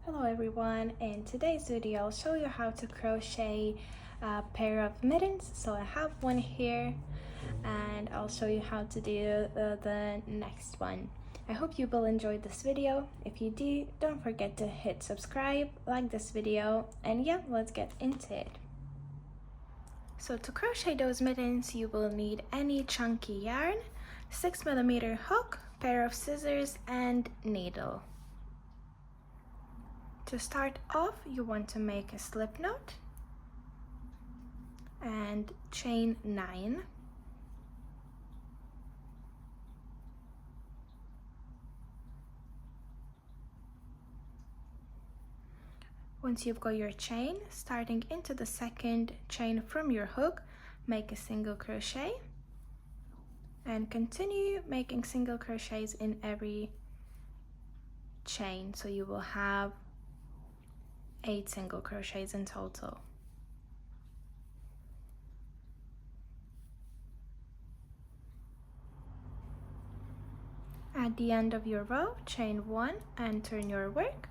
Hello everyone, in today's video I'll show you how to crochet a pair of mittens. So I have one here and I'll show you how to do the next one. I hope you will enjoy this video. If you do, don't forget to hit subscribe, like this video, and yeah, let's get into it. So to crochet those mittens you will need any chunky yarn, 6mm hook, pair of scissors and needle. To start off, you want to make a slip knot and chain 9. Once you've got your chain, starting into the second chain from your hook, make a single crochet and continue making single crochets in every chain, so you will have 8 single crochets in total. At the end of your row, chain 1 and turn your work,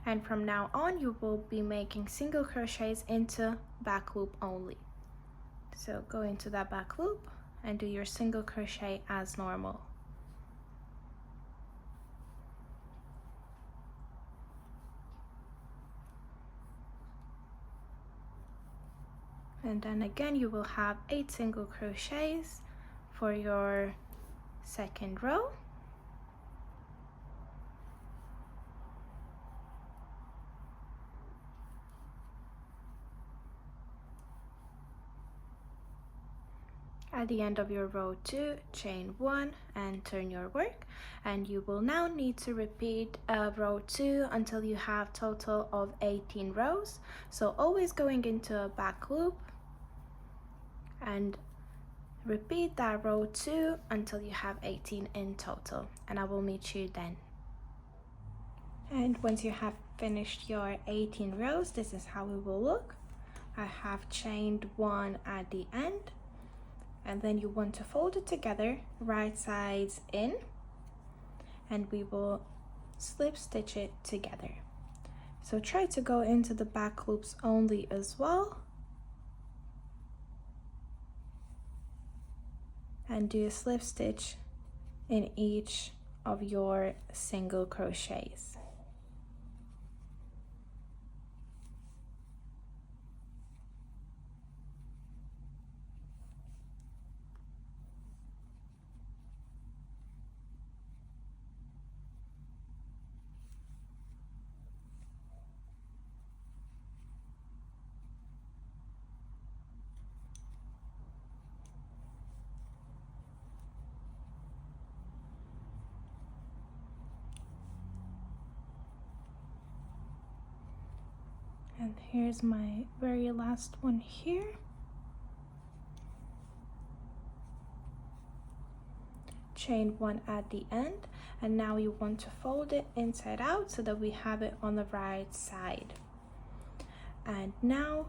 and from now on you will be making single crochets into back loop only. So go into that back loop and do your single crochet as normal. And then again you will have 8 single crochets for your second row. At the end of your row 2, chain 1 and turn your work, and you will now need to repeat row 2 until you have total of 18 rows. So always going into a back loop and repeat that row 2 until you have 18 in total, and I will meet you then. And once you have finished your 18 rows, this is how it will look. I have chained 1 at the end, and then you want to fold it together, right sides in, and we will slip stitch it together. So try to go into the back loops only as well, and do a slip stitch in each of your single crochets. And here's my very last one here. Chain 1 at the end, and now you want to fold it inside out so that we have it on the right side. And now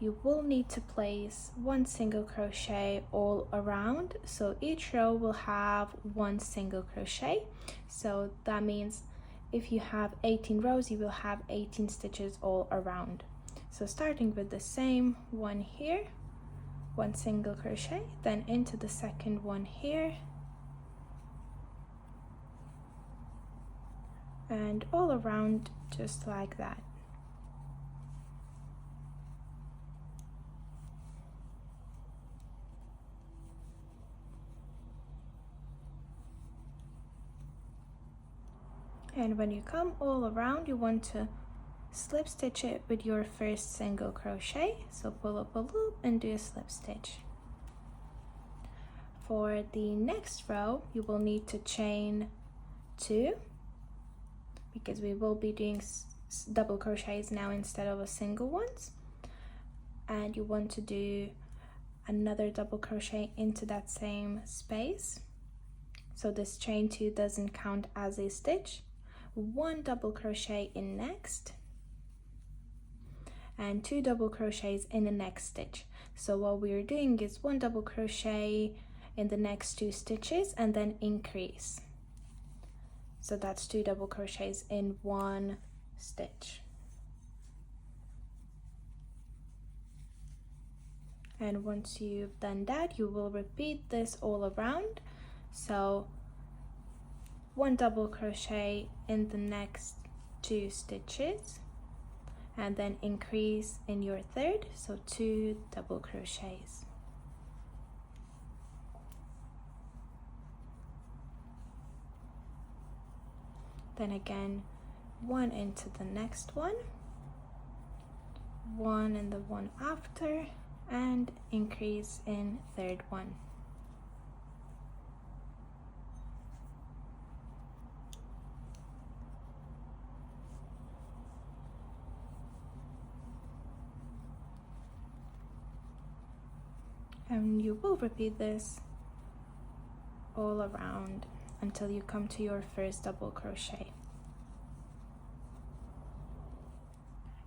you will need to place 1 single crochet all around, so each row will have 1 single crochet. So that means if you have 18 rows, you will have 18 stitches all around. So starting with the same one here, 1 single crochet, then into the second one here, and all around just like that. And when you come all around, you want to slip stitch it with your first single crochet. So pull up a loop and do a slip stitch. For the next row, you will need to chain 2, because we will be doing double crochets now instead of a single ones. And you want to do another double crochet into that same space. So this chain 2 doesn't count as a stitch. 1 double crochet in next, and 2 double crochets in the next stitch. So what we're doing is 1 double crochet in the next 2 stitches and then increase. So that's 2 double crochets in 1 stitch. And once you've done that, you will repeat this all around. So 1 double crochet in the next 2 stitches, and then increase in your third, so 2 double crochets. Then again 1 into the next one, 1 in the one after, and increase in third one. And you will repeat this all around until you come to your first double crochet.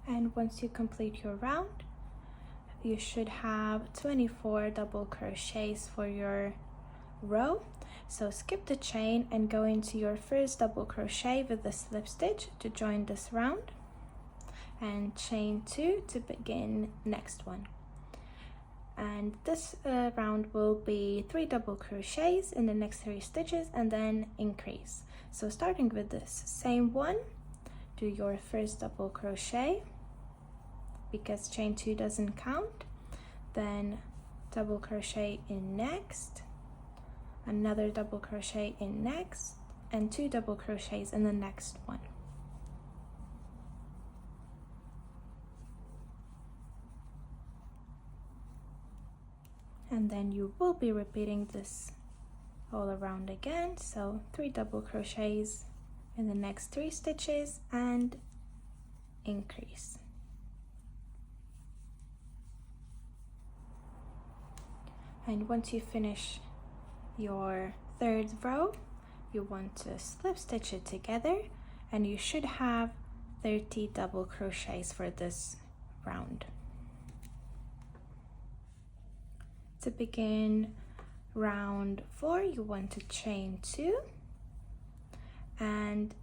And once you complete your round, you should have 24 double crochets for your row. So skip the chain and go into your first double crochet with the slip stitch to join this round, and chain 2 to begin next one. And this round will be 3 double crochets in the next 3 stitches and then increase. So starting with this same one, do your first double crochet because chain 2 doesn't count, then double crochet in next, another double crochet in next, and 2 double crochets in the next one. And then you will be repeating this all around again, so 3 double crochets in the next 3 stitches and increase. And once you finish your third row, you want to slip stitch it together, and you should have 30 double crochets for this round. To begin round 4, you want to chain 2 and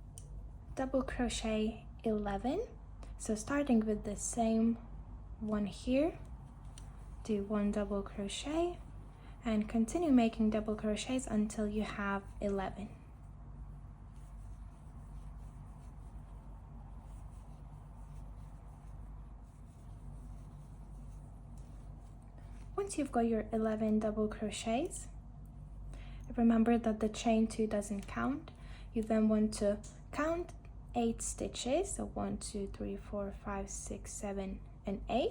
double crochet 11. So starting with the same one here, do 1 double crochet and continue making double crochets until you have 11. Once you've got your 11 double crochets, remember that the chain 2 doesn't count. You then want to count 8 stitches, so 1, 2, 3, 4, 5, 6, 7, and 8.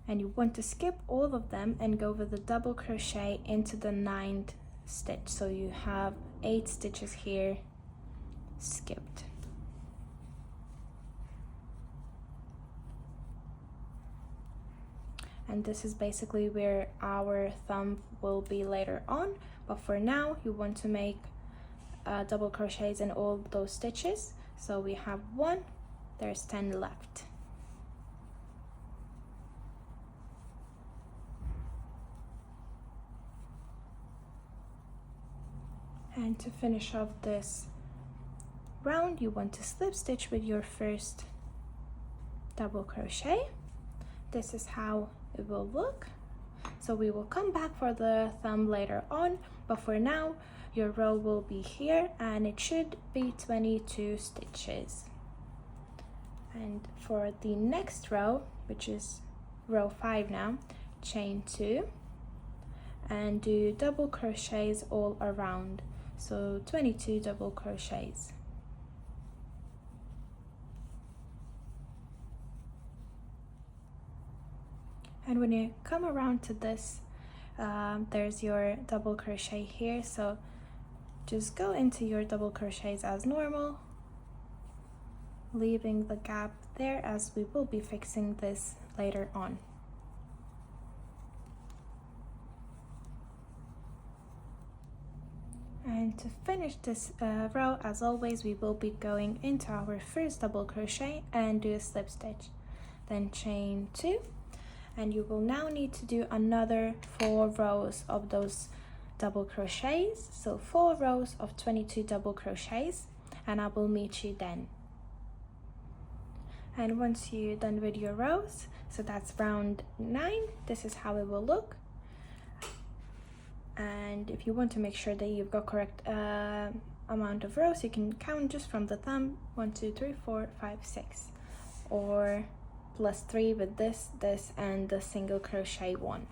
And you want to skip all of them and go with the double crochet into the 9th stitch. So you have 8 stitches here skipped. And this is basically where our thumb will be later on, but for now you want to make double crochets in all those stitches. So we have 1, there's 10 left. And to finish off this round, you want to slip stitch with your first double crochet. This is how it will look. So we will come back for the thumb later on, but for now your row will be here and it should be 22 stitches. And for the next row, which is row 5 now, chain 2 and do double crochets all around, so 22 double crochets. And when you come around to this, there's your double crochet here, so just go into your double crochets as normal, leaving the gap there as we will be fixing this later on. And to finish this row, as always, we will be going into our first double crochet and do a slip stitch, then chain 2, and you will now need to do another 4 rows of those double crochets, so 4 rows of 22 double crochets, and I will meet you then. And once you're done with your rows, so that's round 9, this is how it will look. And if you want to make sure that you've got correct amount of rows, you can count just from the thumb: 1, 2, 3, 4, 5, 6, or +3 with this, and the single crochet 1.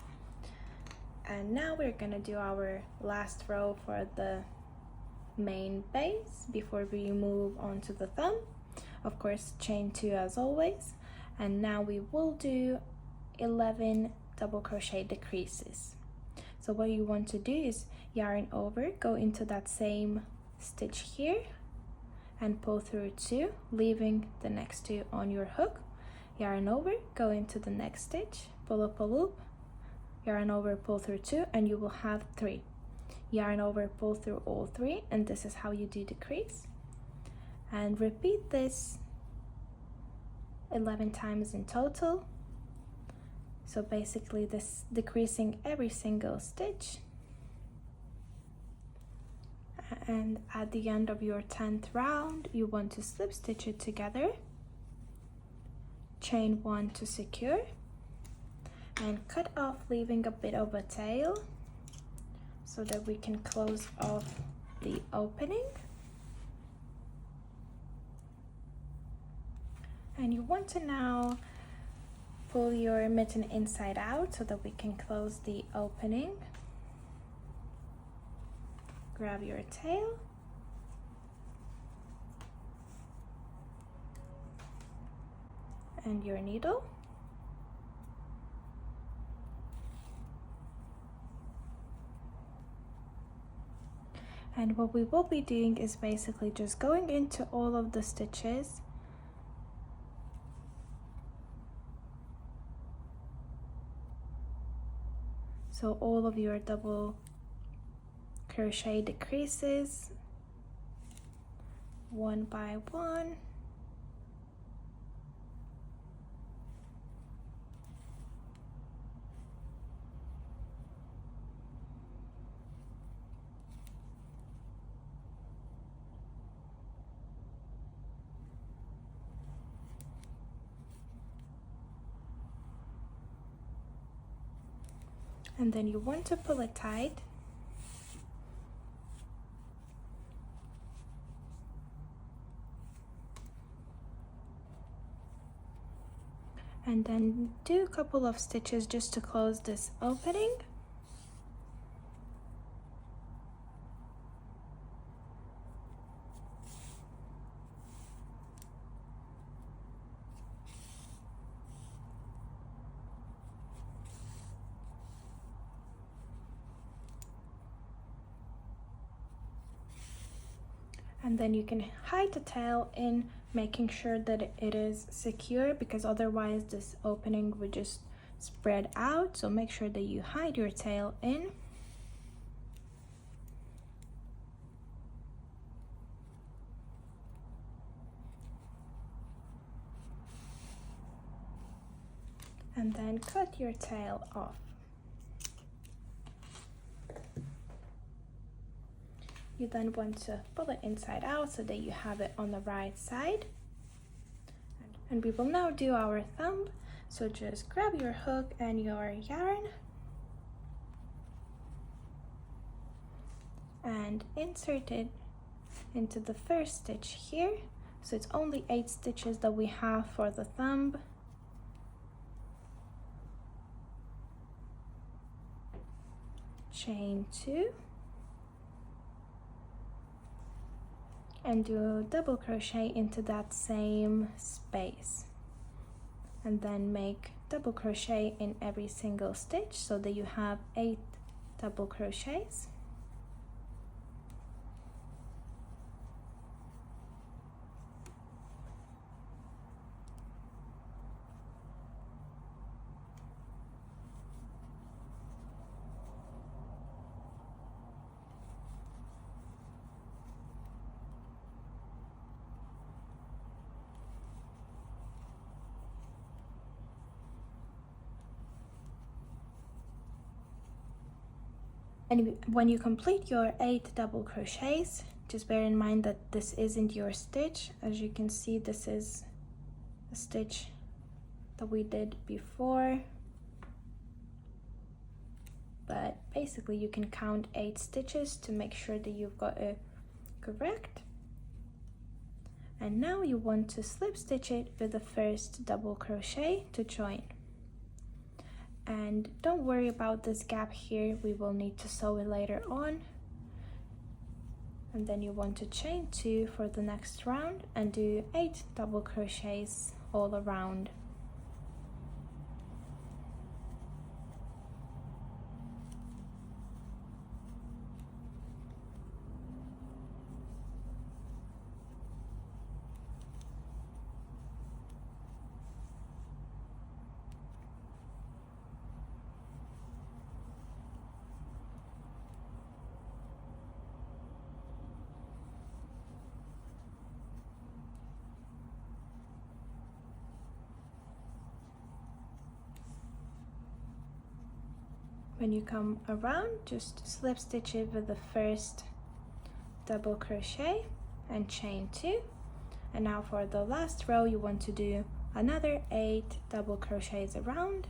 And now we're gonna do our last row for the main base before we move on to the thumb. Of course, chain 2 as always. And now we will do 11 double crochet decreases. So what you want to do is yarn over, go into that same stitch here and pull through 2, leaving the next 2 on your hook. Yarn over, go into the next stitch, pull up a loop, yarn over, pull through 2, and you will have 3. Yarn over, pull through all 3, and this is how you do decrease. And repeat this 11 times in total. So basically this decreasing every single stitch. And at the end of your 10th round, you want to slip stitch it together, chain 1 to secure, and cut off, leaving a bit of a tail so that we can close off the opening. And you want to now pull your mitten inside out so that we can close the opening. Grab your tail and your needle. And what we will be doing is basically just going into all of the stitches so all of your double crochet decreases one by one. And then you want to pull it tight. And then do a couple of stitches just to close this opening. And then you can hide the tail in, making sure that it is secure, because otherwise this opening would just spread out. So make sure that you hide your tail in. And then cut your tail off. You then want to pull it inside out so that you have it on the right side. And we will now do our thumb. So just grab your hook and your yarn and insert it into the first stitch here. So it's only 8 stitches that we have for the thumb. Chain 2. And do a double crochet into that same space, and then make double crochet in every single stitch so that you have 8 double crochets. And when you complete your 8 double crochets, just bear in mind that this isn't your stitch. As you can see, this is the stitch that we did before, but basically you can count 8 stitches to make sure that you've got it correct. And now you want to slip stitch it with the first double crochet to join. And don't worry about this gap here, we will need to sew it later on. And then you want to chain 2 for the next round and do 8 double crochets all around. When you come around, just slip stitch it with the first double crochet and chain 2. And now for the last row, you want to do another 8 double crochets around.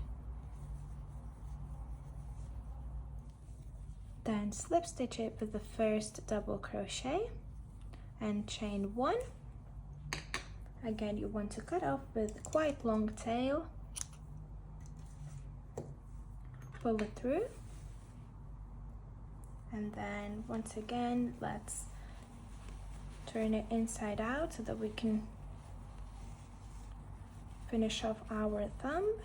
Then slip stitch it with the first double crochet and chain 1. Again, you want to cut off with quite long tail. Pull it through, and then once again let's turn it inside out so that we can finish off our thumb.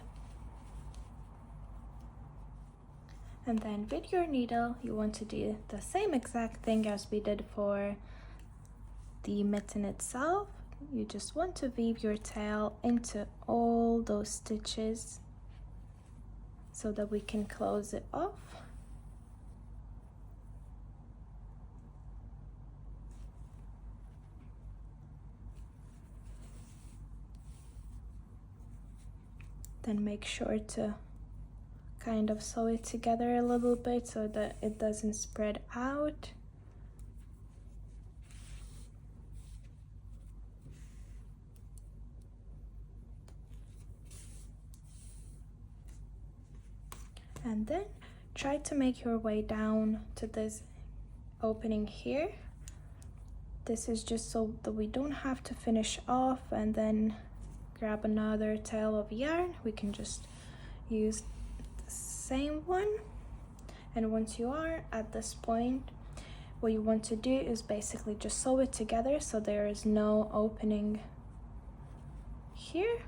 And then with your needle you want to do the same exact thing as we did for the mitten itself. You just want to weave your tail into all those stitches so that we can close it off. Then make sure to kind of sew it together a little bit so that it doesn't spread out. And then try to make your way down to this opening here. This is just so that we don't have to finish off and then grab another tail of yarn. We can just use the same one. And once you are at this point, what you want to do is basically just sew it together so there is no opening here.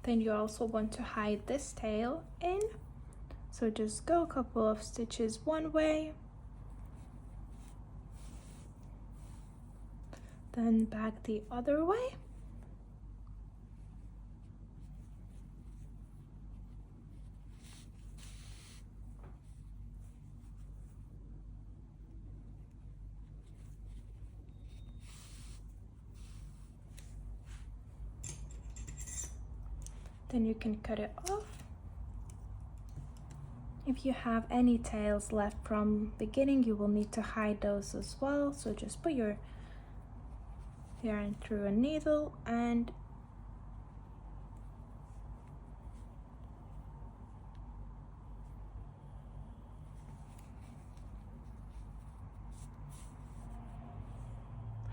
Then you also want to hide this tail in, so just go a couple of stitches one way, then back the other way. Then you can cut it off. If you have any tails left from beginning, you will need to hide those as well. So just put your yarn through a needle and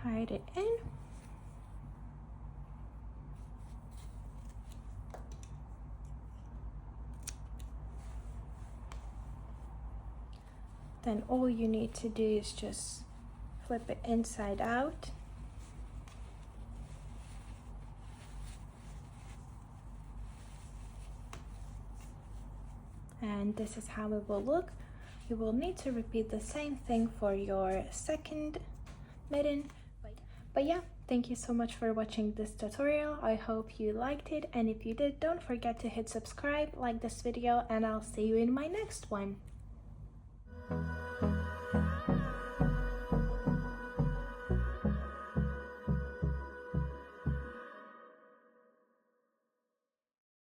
hide it in. Then all you need to do is just flip it inside out. and this is how it will look. You will need to repeat the same thing for your second mitten. But yeah, thank you so much for watching this tutorial. I hope you liked it, and if you did, don't forget to hit subscribe, like this video, and I'll see you in my next one.